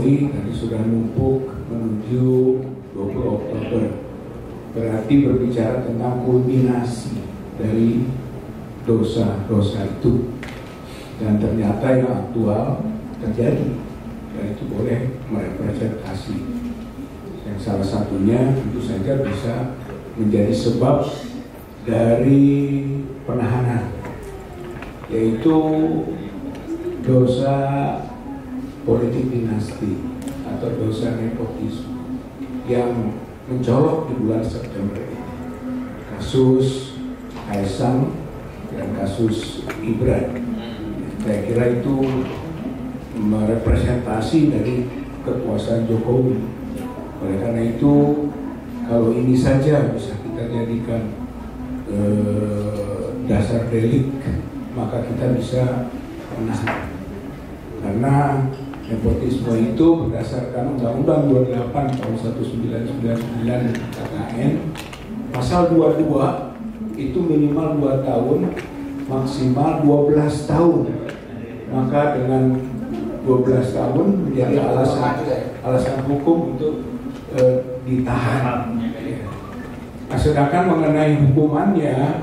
Jokowi tadi sudah numpuk menuju 20 Oktober. Berarti berbicara tentang kulminasi dari dosa-dosa itu. Dan ternyata yang aktual terjadi, dan itu boleh merepresentasi. Yang salah satunya tentu saja bisa menjadi sebab dari penahanan, yaitu dosa politik dinasti atau dosa nepotisme yang mencolok di bulan September ini. Kasus Kaisang dan kasus Gibran. Saya kira itu merepresentasi dari kekuasaan Jokowi. Oleh karena itu, kalau ini saja bisa kita jadikan dasar delik, maka kita bisa menahan. Karena nepotisme itu berdasarkan Undang-Undang 28 tahun 1999 KKN, pasal 22 itu minimal 2 tahun, maksimal 12 tahun. Maka dengan 12 tahun menjadi alasan hukum untuk ditahan. Nah, sedangkan mengenai hukumannya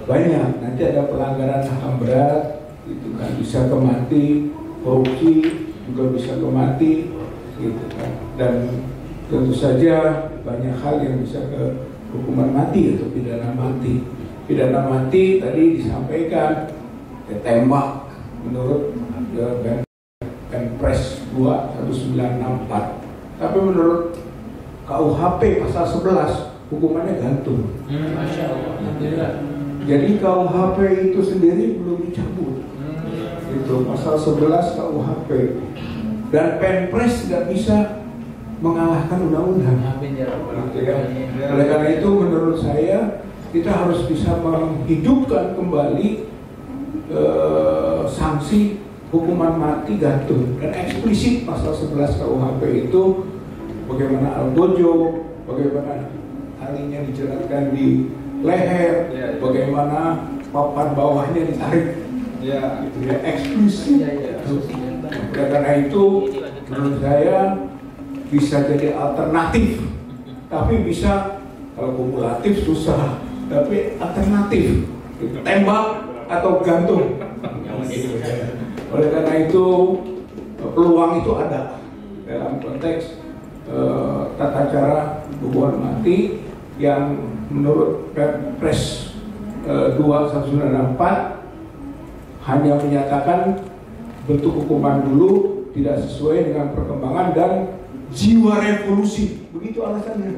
banyak. Nanti ada pelanggaran HAM berat, itu kan bisa ke mati, korupsi juga bisa ke mati, gitu kan. Dan tentu saja banyak hal yang bisa ke hukuman mati atau pidana mati. Pidana mati tadi disampaikan tembak menurut Perpres 2/1964. Tapi menurut KUHP pasal 11 hukumannya gantung. Masya Allah. Jadi KUHP itu sendiri belum dicabut. Itu pasal 11 KUHP. Dan Perpres tidak bisa mengalahkan undang-undang. Gitu ya. Oleh karena itu menurut saya kita harus bisa menghidupkan kembali sanksi hukuman mati gantung. Dan eksplisit pasal 11 KUHP itu bagaimana algojo, bagaimana talinya dijeratkan di leher, bagaimana papan bawahnya ditarik, gitu ya, eksplisit. Karena itu menurut saya bisa jadi alternatif, tapi bisa, kalau kumulatif susah, tapi alternatif, tembak atau gantung. Oleh karena itu peluang itu ada dalam konteks tata cara hukuman mati yang menurut Perpres 2/1964 hanya menyatakan bentuk hukuman dulu tidak sesuai dengan perkembangan dan jiwa revolusi, begitu alasannya.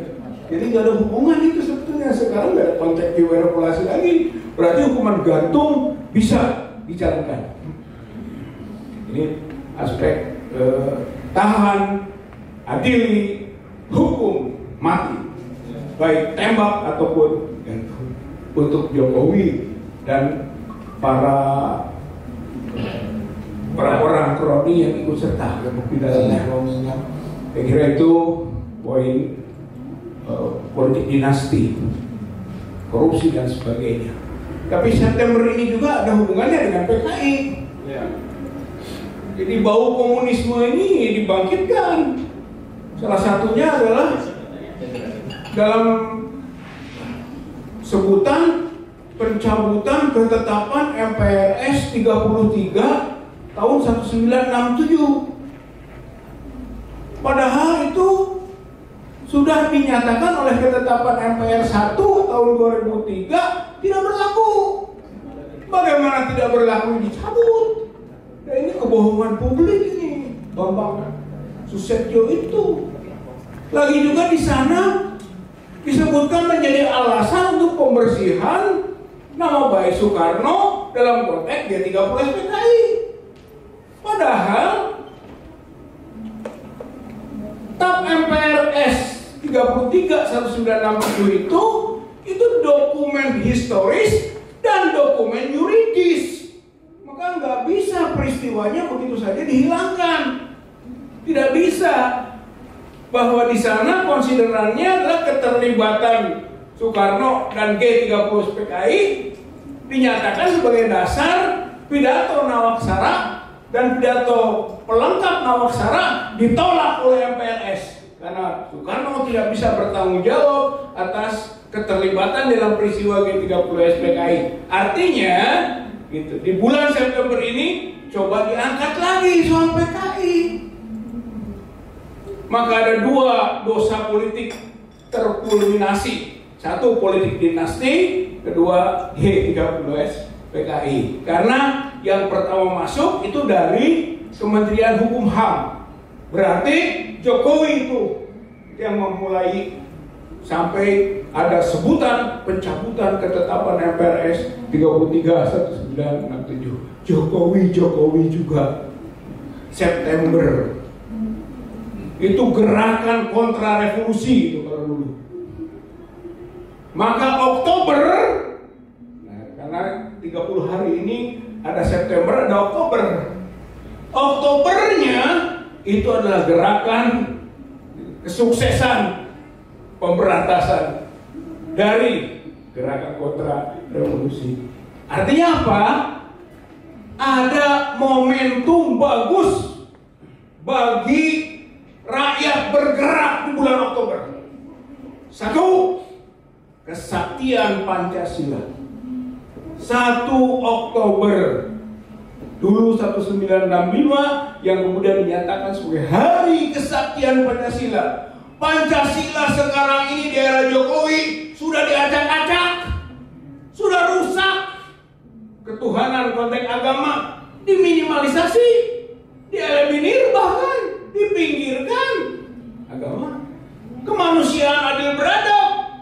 Jadi nggak ada hubungan itu sebetulnya. Sekarang nggak ada konteks jiwa revolusi lagi. Berarti hukuman gantung bisa dijalankan. Ini aspek tahan, adili, hukum mati, baik tembak ataupun gantung. Untuk Jokowi dan para orang kroni yang ikut serta di dalamnya. Saya kira itu poin politik dinasti, korupsi dan sebagainya. Tapi September ini juga ada hubungannya dengan PKI. Jadi bau komunisme ini dibangkitkan. Salah satunya adalah dalam sebutan pencabutan ketetapan MPRS 33 tahun 1967. Padahal itu sudah dinyatakan oleh ketetapan MPR 1 tahun 2003 tidak berlaku. Bagaimana tidak berlaku dicabut? Nah, ini kebohongan publik ini, Bambang Susetio itu. Lagi juga di sana disebutkan menjadi alasan untuk pembersihan nama baik Soekarno dalam konteks G30 SPKI. Padahal TAP MPRS 33/1967 itu dokumen historis dan dokumen yuridis. Maka nggak bisa peristiwanya begitu saja dihilangkan. Tidak bisa. Bahwa di sana konsiderannya adalah keterlibatan Soekarno dan G30 SPKI dinyatakan sebagai dasar pidato Nawaksara dan pidato pelengkap Nawaksara ditolak oleh MPLS karena Soekarno tidak bisa bertanggung jawab atas keterlibatan dalam peristiwa G30 SPKI. Artinya, gitu, di bulan September ini coba diangkat lagi soal PKI. Maka ada dua dosa politik terkulminasi. Satu politik dinasti, kedua G30S PKI. Karena yang pertama masuk itu dari Kementerian Hukum HAM. Berarti Jokowi itu yang memulai sampai ada sebutan pencabutan ketetapan MPRS 33/1967. Jokowi juga September. Itu gerakan kontra revolusi itu kalau dulu. Maka Oktober, nah, karena 30 hari ini ada September, ada Oktober. Oktobernya itu adalah gerakan kesuksesan pemberantasan dari gerakan kontra revolusi. Artinya apa? Ada momentum bagus bagi rakyat bergerak di bulan Oktober. Satu, kesaktian Pancasila. 1 Oktober dulu 1965 yang kemudian dinyatakan sebagai Hari Kesaktian Pancasila. Pancasila sekarang ini di era Jokowi sudah diacak-acak, sudah rusak. Ketuhanan konteks agama diminimalisasi, dieliminir, bahkan dipinggirkan. Agama, kemanusiaan adil beradab,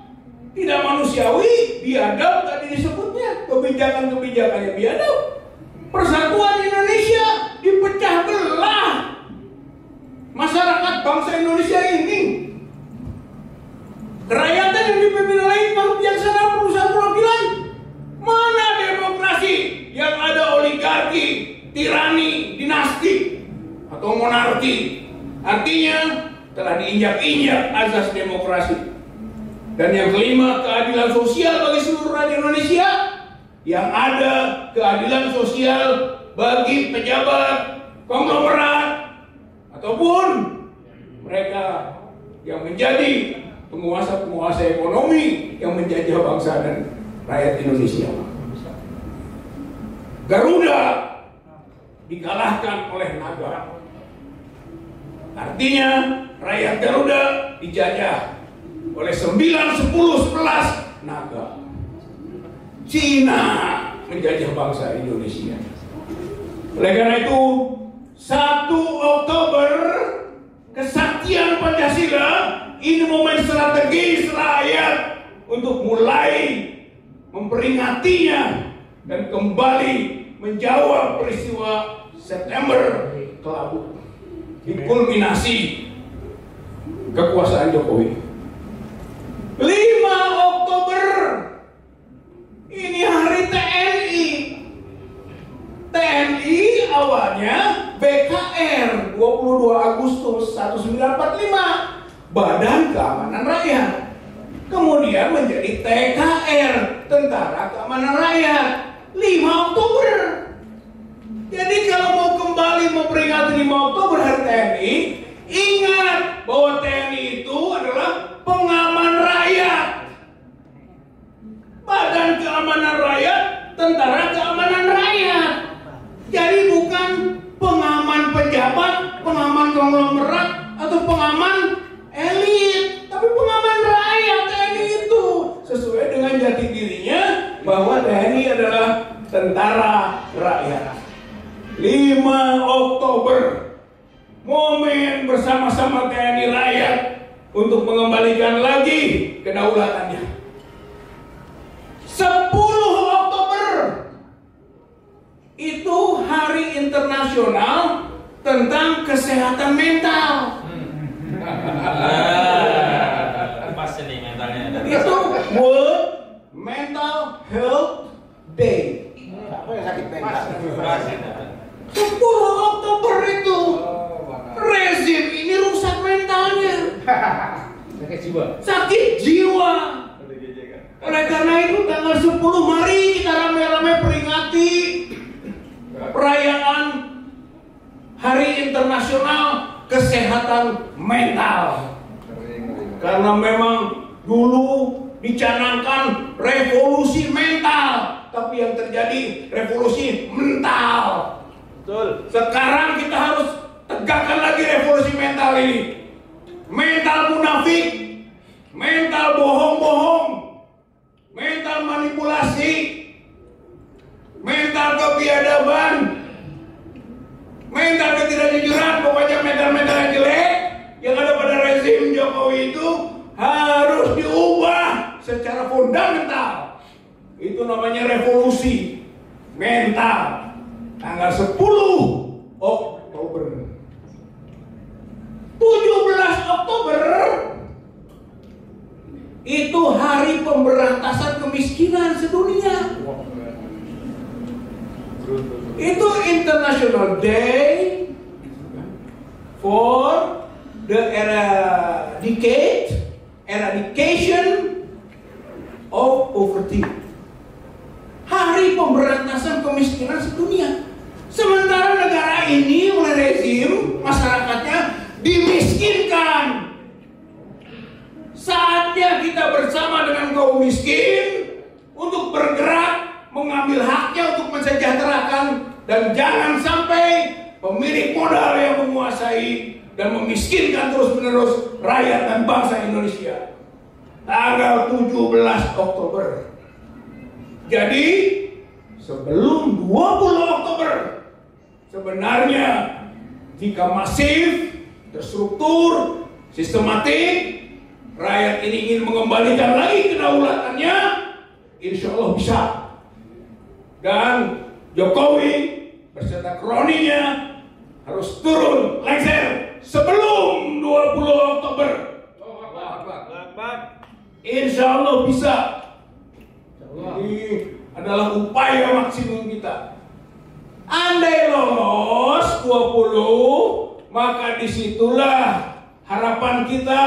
tidak manusiawi, biadab tadi disebutnya, kebijakan-kebijakannya biadab. Persatuan Indonesia dipecah belah. Masyarakat bangsa Indonesia ini, kerakyatan yang dipimpin oleh makhluk bijaksana perusahaan perwakilan. Mana demokrasi yang ada oligarki, tirani, dinasti, atau monarki? Artinya telah diinjak-injak azas demokrasi. Dan yang kelima, keadilan sosial bagi seluruh rakyat Indonesia. Yang ada keadilan sosial bagi pejabat, konglomerat, ataupun mereka yang menjadi penguasa-penguasa ekonomi yang menjajah bangsa dan rakyat Indonesia. Garuda dikalahkan oleh naga. Artinya rakyat Garuda dijajah oleh 9, 10, 11 naga. Cina menjajah bangsa Indonesia. Oleh karena itu 1 Oktober kesaktian Pancasila ini momen strategis rakyat untuk mulai memperingatinya dan kembali menjawab peristiwa September kelabu, dikulminasi kekuasaan Jokowi. 5 Oktober ini hari TNI. TNI awalnya BKR 22 Agustus 1945, Badan Keamanan Rakyat. Kemudian menjadi TKR, Tentara Keamanan Rakyat, 5 Oktober. Jadi kalau mau kembali memperingati 5 Oktober hari TNI, ingat bahwa TNI itu adalah pengaman rakyat. Badan Keamanan Rakyat, Tentara Keamanan Rakyat. Jadi bukan pengaman pejabat, pengaman konglomerat, atau pengaman elit, tapi pengaman rakyat. TNI itu sesuai dengan jati dirinya bahwa TNI adalah tentara rakyat. 5 Oktober, momen bersama-sama TNI rakyat untuk mengembalikan lagi kedaulatannya. 10 Oktober itu Hari Internasional tentang Kesehatan Mental. Pas ini mentalnya. Itu World Mental Health Day. Apa yang sakit mental? 10 Oktober itu rezim ini rusak mentalnya. Sakit jiwa. Sakit jiwa. Oleh karena itu tanggal 10 mari kita ramai-ramai peringati perayaan Hari internasional kesehatan mental. Karena memang dulu dicanangkan revolusi mental, tapi yang terjadi revolusi mental. Betul. Sekarang kita harus tegakkan lagi revolusi mental ini. Mental munafik, mental bohong-bohong, mental manipulasi, mental kebiadaban, mental ketidakjujuran, pokoknya mental-mental yang jelek yang ada pada rezim Jokowi itu harus diubah secara fundamental. Itu namanya revolusi mental. Tanggal 10 Oktober 17 Oktober itu hari pemberantasan kemiskinan sedunia. Itu International Day for the eradication of poverty. Hari pemberantasan kemiskinan sedunia. Sementara negara ini oleh rezim masyarakatnya dimiskinkan. Saatnya kita bersama dengan kaum miskin untuk bergerak mengambil haknya untuk mensejahterakan, dan jangan sampai pemilik modal yang menguasai dan memiskinkan terus-menerus rakyat dan bangsa Indonesia. Tanggal 17 Oktober. Jadi sebelum 20 Oktober sebenarnya jika masif, terstruktur, sistematik, rakyat ini ingin mengembalikan lagi kedaulatannya, insya Allah bisa. Dan Jokowi beserta kroninya harus turun lengser sebelum 20 Oktober. Insya Allah bisa. Ini adalah upaya maksimum kita. Andai lolos 20, maka disitulah harapan kita.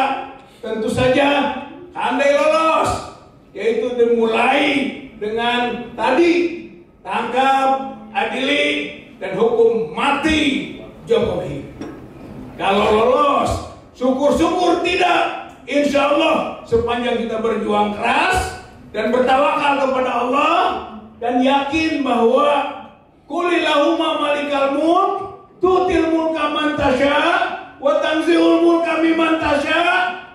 Tentu saja andai lolos, yaitu dimulai dengan tadi tangkap, adili, dan hukum mati Jokowi. Kalau lolos, syukur-syukur tidak. Insya Allah sepanjang kita berjuang keras dan bertawakal kepada Allah dan yakin bahwa Qulillahumma malikal mulk tu'til mulka man tasya wa tanzi'ul mulka mimman tasya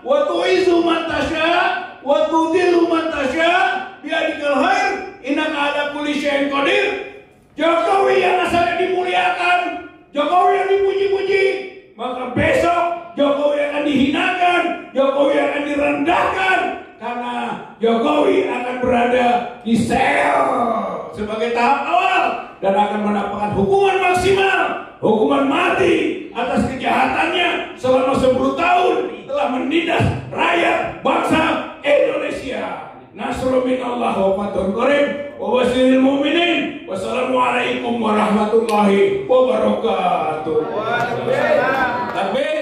wa tu'izzu man tasya wa tudhillu man tasya biadikal khair innaka ala kulli syai'in qadir. Jokowi yang asalnya dimuliakan, Jokowi yang dipuji-puji, maka besok Jokowi akan dihinakan, Jokowi akan direndahkan, karena Jokowi akan berada di sel sebagai tahap awal dan akan mendapatkan hukuman maksimal, hukuman mati atas kejahatannya selama 10 tahun telah menindas rakyat bangsa Indonesia. Nasrul minallah wa fathun qarib wa basyiril mu'minin. Wassalamualaikum warahmatullahi wabarakatuh. Takbir.